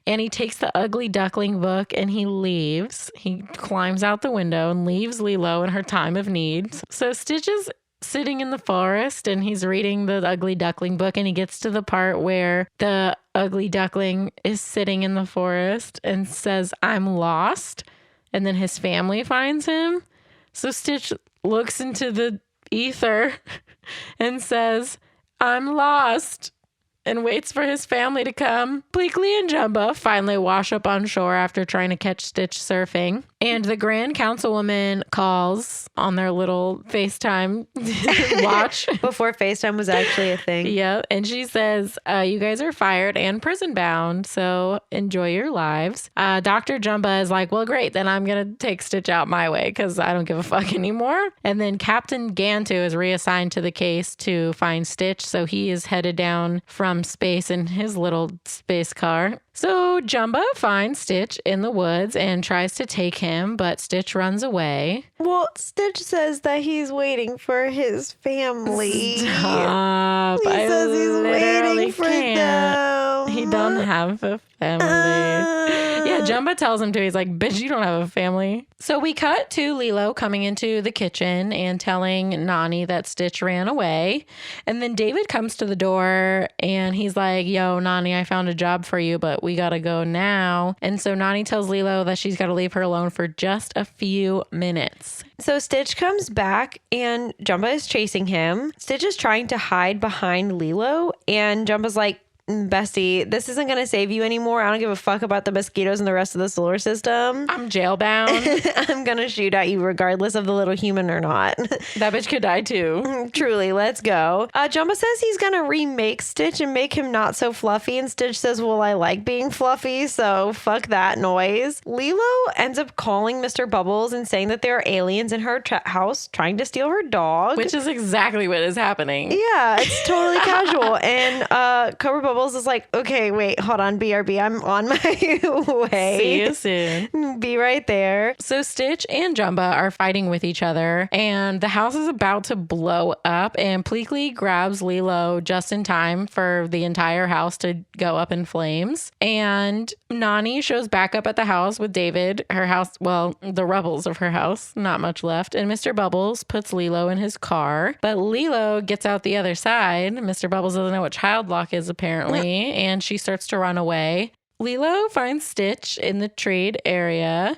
And he takes the Ugly Duckling book and he leaves. He climbs out the window and leaves Lilo in her time of need. So Stitch is sitting in the forest and he's reading the Ugly Duckling book, and he gets to the part where the Ugly Duckling is sitting in the forest and says, I'm lost. And then his family finds him. So Stitch looks into the ether and says, I'm lost, and waits for his family to come. Pleakley and Jumba finally wash up on shore after trying to catch Stitch surfing. And the Grand Councilwoman calls on their little FaceTime watch.
Before FaceTime was actually a thing.
Yeah. And she says, you guys are fired and prison bound, so enjoy your lives. Dr. Jumba is like, well, great. Then I'm going to take Stitch out my way because I don't give a fuck anymore. And then Captain Gantu is reassigned to the case to find Stitch. So he is headed down from space in his little space car. So Jumba finds Stitch in the woods and tries to take him, but Stitch runs away.
Well, Stitch says that he's waiting for his family.
Stop.
He says he's waiting for them.
He don't have a family. Yeah, Jumba tells him to. He's like, bitch, you don't have a family. So we cut to Lilo coming into the kitchen and telling Nani that Stitch ran away. And then David comes to the door and he's like, yo, Nani, I found a job for you, but we gotta go now. And so Nani tells Lilo that she's got to leave her alone for just a few minutes.
So Stitch comes back and Jumba is chasing him. Stitch is trying to hide behind Lilo, and Jumba's like, bestie, this isn't going to save you anymore. I don't give a fuck about the mosquitoes and the rest of the solar system.
I'm jailbound.
I'm going to shoot at you regardless of the little human or not.
That bitch could die too.
Truly, let's go. Jumba says he's going to remake Stitch and make him not so fluffy. And Stitch says, well, I like being fluffy, so fuck that noise. Lilo ends up calling Mr. Bubbles and saying that there are aliens in her house trying to steal her dog.
Which is exactly what is happening.
Yeah, it's totally casual. And Cobra Bubbles is like, okay, wait, hold on, BRB, I'm on my way.
See you soon.
Be right there.
So Stitch and Jumba are fighting with each other, and the house is about to blow up, and Pleakley grabs Lilo just in time for the entire house to go up in flames. And Nani shows back up at the house with David, her house, well, the rubbles of her house, not much left. And Mr. Bubbles puts Lilo in his car, but Lilo gets out the other side. Mr. Bubbles doesn't know what child lock is, apparently. And she starts to run away. Lilo finds Stitch in the treed area.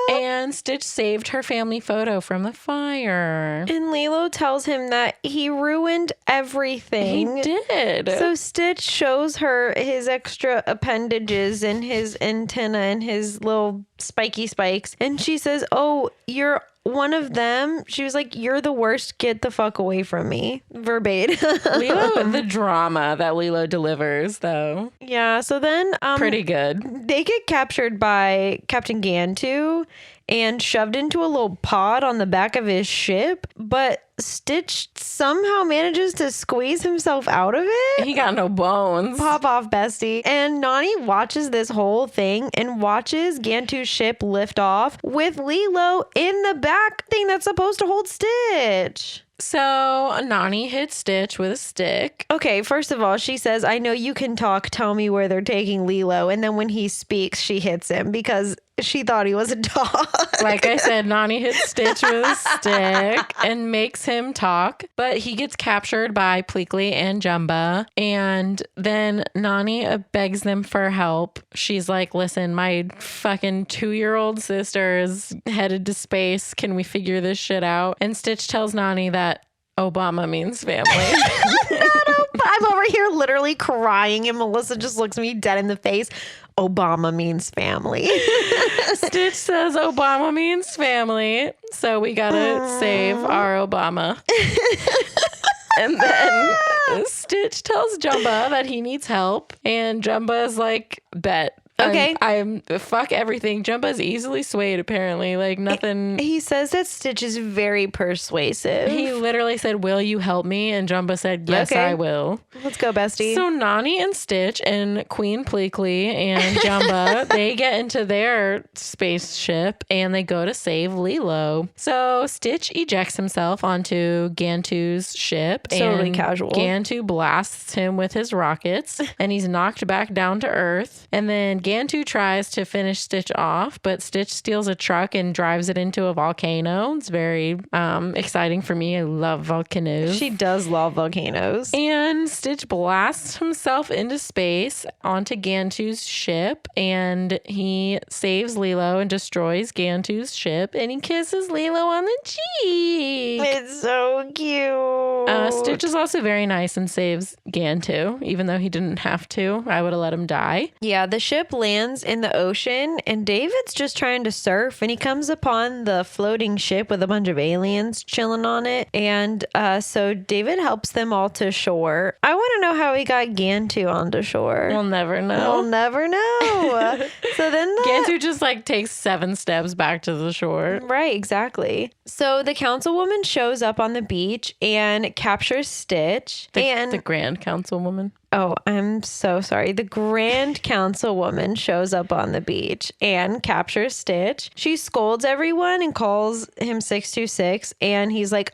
And Stitch saved her family photo from the fire.
And Lilo tells him that he ruined everything.
He did.
So Stitch shows her his extra appendages and his antenna and his little spiky spikes. And she says, oh, you're one of them, she was like, "You're the worst. Get the fuck away from me." Verbatim.
Lilo, the drama that Lilo delivers, though.
Yeah. So then,
Pretty good.
they get captured by Captain Gantu and shoved into a little pod on the back of his ship, but Stitch somehow manages to squeeze himself out of it.
He got no bones.
Pop off, bestie. And Nani watches this whole thing and watches Gantu's ship lift off with Lilo in the back thing that's supposed to hold Stitch.
So Nani hits Stitch with a stick.
Okay, first of all, she says, "I know you can talk. Tell me where they're taking Lilo." And then when he speaks, she hits him because she thought he was a dog.
Like I said, Nani hits Stitch with a stick and makes him talk. But he gets captured by Pleakley and Jumba. And then Nani begs them for help. She's like, "Listen, my fucking 2-year-old sister is headed to space. Can we figure this shit out?" And Stitch tells Nani that Obama means family.
I'm over here literally crying, and Melissa just looks me dead in the face. Obama means family.
Stitch says Obama means family, so we gotta save our Obama. And then Stitch tells Jumba that he needs help, and Jumba is like, "Bet."
Okay.
I'm fuck everything. Jumba's easily swayed, apparently. Like nothing.
He says that Stitch is very persuasive.
He literally said, "Will you help me?" And Jumba said, "Yes,
Okay.
I will."
Let's go, bestie.
So Nani and Stitch and Queen Pleakley and Jumba, they get into their spaceship and they go to save Lilo. So Stitch ejects himself onto Gantu's ship.
Totally
and
casual.
Gantu blasts him with his rockets and he's knocked back down to Earth. And then Gantu tries to finish Stitch off, but Stitch steals a truck and drives it into a volcano. It's very exciting for me. I love volcanoes.
She does love volcanoes.
And Stitch blasts himself into space onto Gantu's ship, and he saves Lilo and destroys Gantu's ship, and he kisses Lilo on the cheek.
It's so cute.
Stitch is also very nice and saves Gantu, even though he didn't have to. I would have let him die.
Yeah, the ship lands in the ocean, and David's just trying to surf, and he comes upon the floating ship with a bunch of aliens chilling on it. And so David helps them all to shore. I want to know how he got Gantu onto shore.
We'll never know.
We'll never know. So then
Gantu just like takes 7 steps back to the shore.
Right, exactly. So the councilwoman shows up on the beach and captures Stitch.
The Grand Councilwoman.
Oh, I'm so sorry. The Grand Councilwoman shows up on the beach and captures Stitch. She scolds everyone and calls him 626. And he's like,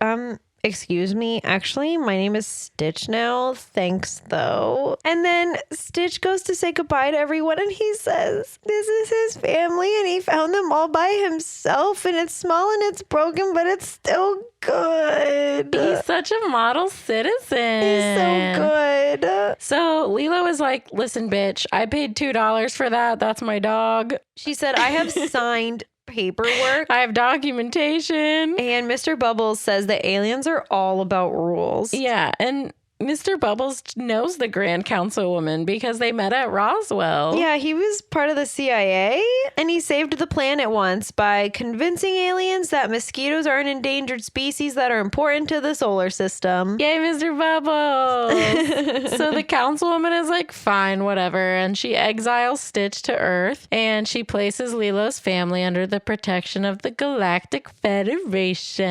excuse me, actually, my name is Stitch now. Thanks, though. And then Stitch goes to say goodbye to everyone, and he says this is his family, and he found them all by himself, and it's small and it's broken, but it's still good.
He's such a model citizen.
He's so good.
So Lilo is like, "Listen, bitch, I paid $2 for that. That's my dog.
She said, I have signed paperwork.
I have documentation."
And Mr. Bubbles says that aliens are all about rules.
Yeah, and Mr. Bubbles knows the Grand Councilwoman because they met at Roswell.
Yeah, he was part of the CIA, and he saved the planet once by convincing aliens that mosquitoes are an endangered species that are important to the solar system.
Yay, Mr. Bubbles. So the councilwoman is like, fine, whatever. And she exiles Stitch to Earth, and she places Lilo's family under the protection of the Galactic Federation.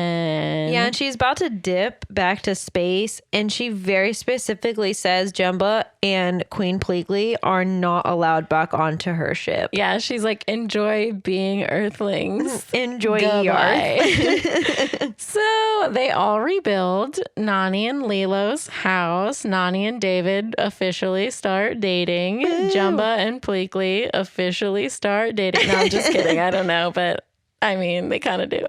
Yeah, and she's about to dip back to space, and she very specifically says Jumba and Queen Pleakley are not allowed back onto her ship.
Yeah, she's like, enjoy being Earthlings.
Enjoy
Goodbye. So they all rebuild Nani and Lilo's house. Nani and David officially start dating.
Woo.
Jumba and Pleakley officially start dating. No, I'm just kidding. I don't know, but I mean, they kind of do.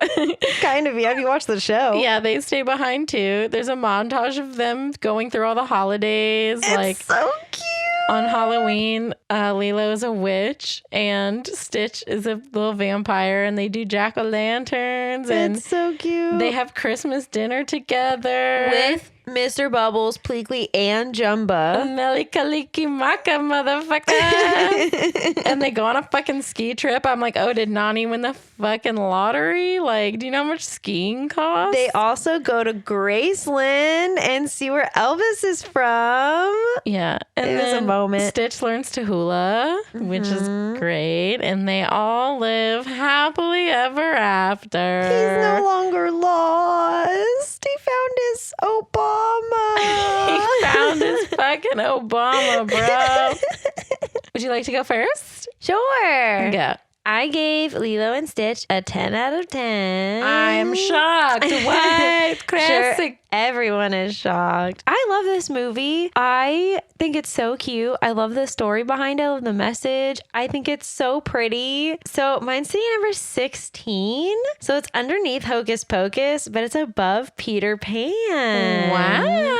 Kind of, yeah, if you watch the show.
Yeah, they stay behind too. There's a montage of them going through all the holidays.
It's
like
so cute.
on Halloween, Lilo is a witch and Stitch is a little vampire, and they do jack-o'-lanterns. And
it's so cute.
they have Christmas dinner together.
With Mr. Bubbles, Pleakley, and Jumba.
Melikaliki Maka, motherfucker. And they go on a fucking ski trip. I'm like, oh, did Nani win the fucking lottery? Like, do you know how much skiing costs?
They also go to Graceland and see where Elvis is from.
Yeah. And
It was a
then
moment.
Stitch learns to hula, which is great. And they all live happily ever after.
He's no longer lost. He found his Obama.
He found his fucking Obama, bro. Would you like to go first?
Sure.
Go.
I gave Lilo and Stitch a 10 out of 10.
I'm shocked. What? Classic.
Sure, everyone is shocked. I love this movie. I think it's so cute. I love the story behind it. I love the message. I think it's so pretty. So mine's sitting at number 16. So it's underneath Hocus Pocus, but it's above Peter Pan.
Wow.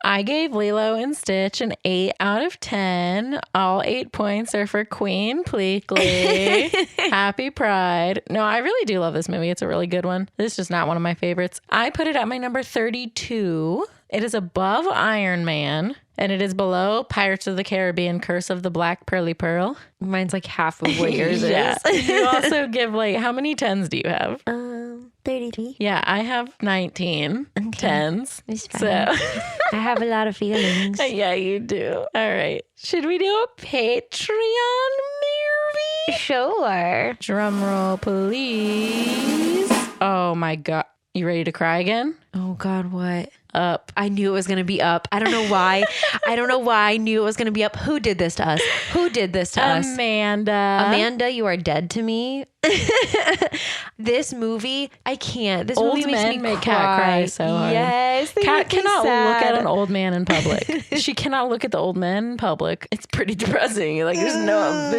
I gave Lilo and Stitch an 8 out of 10. All 8 points are for Queen Pleakley. Happy Pride. No, I really do love this movie. It's a really good one. This is just not one of my favorites. I put it at my number 32. It is above Iron Man. And it is below Pirates of the Caribbean, Curse of the Black Pearly Pearl.
Mine's like half of what yours
Yeah.
is.
You also give like, how many 10s do you have?
33.
Yeah, I have 19 10s.
It's fine.
So,
I have a lot of feelings.
yeah, you do. All right. Should we do a Patreon movie?
Sure.
Drum roll, please. Oh my God. You ready to cry again?
Oh God, what?
Up.
I knew it was going to be Up. I don't know why. I don't know why I knew it was going to be Up. Who did this to us? Who did this to us?
Amanda.
Amanda, you are dead to me. This movie, I can't. This
Old
movie makes
men
me
make
cry.
Kat cry so hard.
Yes. they
Kat
make me
cannot look at
sad.
an old man in public. She cannot look at the old men in public. It's pretty depressing. Like there's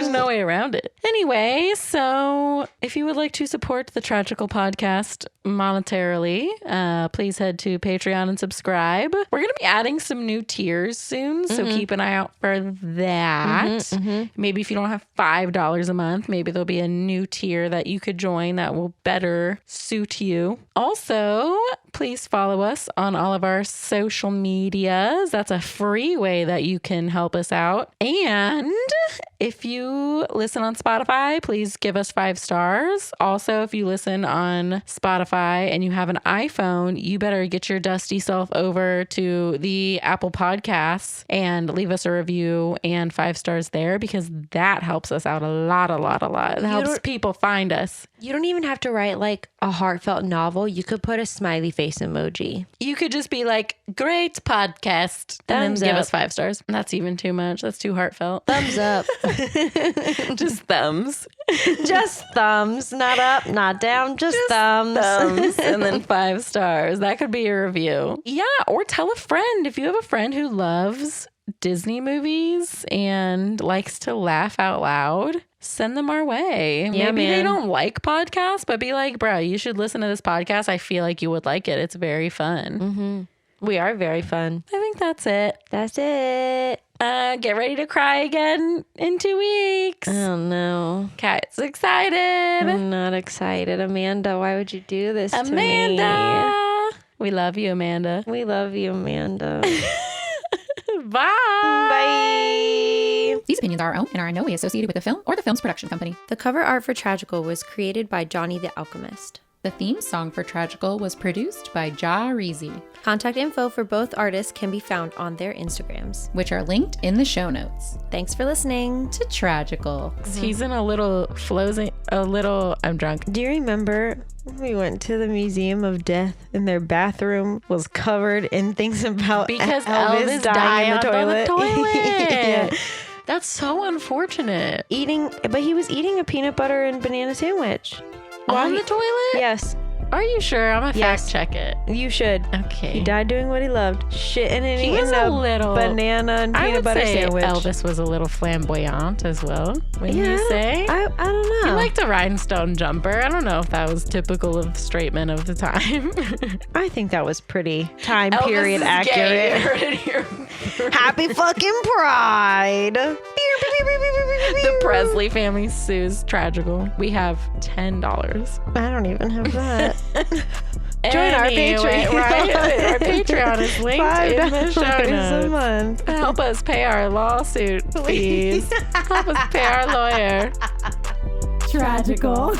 no way around it. Anyway, so if you would like to support the Tragical podcast monetarily, please head to Patreon and subscribe. We're going to be adding some new tiers soon, so keep an eye out for that. Maybe if you don't have $5 a month, maybe there'll be a new tier that you could join that will better suit you. Also, please follow us on all of our social medias. That's a free way that you can help us out. And if you listen on Spotify, please give us 5 stars. Also, if you listen on Spotify and you have an iPhone, you better get your dusty self over to the Apple Podcasts and leave us a review and 5 stars there, because that helps us out a lot. It helps people find us.
You don't even have to write like a heartfelt novel. You could put a smiley face emoji.
You could just be like, great podcast, and
Thumbs
then give
up.
us 5 stars. That's even too much. That's too heartfelt.
Thumbs up.
Just thumbs.
Just thumbs. Not up, not down. Just thumbs.
Thumbs. And then 5 stars. That could be your review. Yeah. Or tell a friend. If you have a friend who loves Disney movies and likes to laugh out loud, send them our way.
Yeah,
Maybe they
man.
don't like podcasts, but be like, bro, you should listen to this podcast. I feel like you would like it. It's very fun.
We are very fun.
I think that's it.
That's it.
Get ready to cry again in 2 weeks.
Oh no.
Kat's excited.
I'm not excited. Amanda, why would you do this to me?
Amanda. We love you, Amanda.
We love you, Amanda.
Bye.
Bye.
These opinions are our own and are in no way associated with the film or the film's production company.
The cover art for Tragical was created by Johnny the Alchemist.
The theme song for Tragical was produced by Jahreezy,
Contact info for both artists can be found on their Instagrams.
which are linked in the show notes.
Thanks for listening.
To Tragical.
He's in I'm drunk.
Do you remember we went to the Museum of Death and their bathroom was covered in things about
Because
Elvis
Elvis
dying in
died
the
on the
toilet?
toilet.
Yeah.
That's so unfortunate.
But he was eating a peanut butter and banana sandwich.
On the toilet?
Yes,
Are you sure? I'm gonna
Yes.
fact check it.
you should.
Okay.
He died doing what he loved, shitting and
He
eating
was a little
banana and
I
peanut
would
butter
say
sandwich.
Elvis was a little flamboyant as well. Wouldn't
Yeah,
you say?
I don't know.
He liked a rhinestone jumper. I don't know if that was typical of straight men of the time.
I think that was pretty time
Elvis
period
is
accurate.
gay. You heard it here.
Happy fucking Pride.
The Presley family sues Tragical. We have $10.
I don't even have that. Join our
Patreon. Right? Our Patreon is linked in the show
$5 a
notes.
month.
Help us pay our lawsuit fees. Help us pay our lawyer.
Tragical.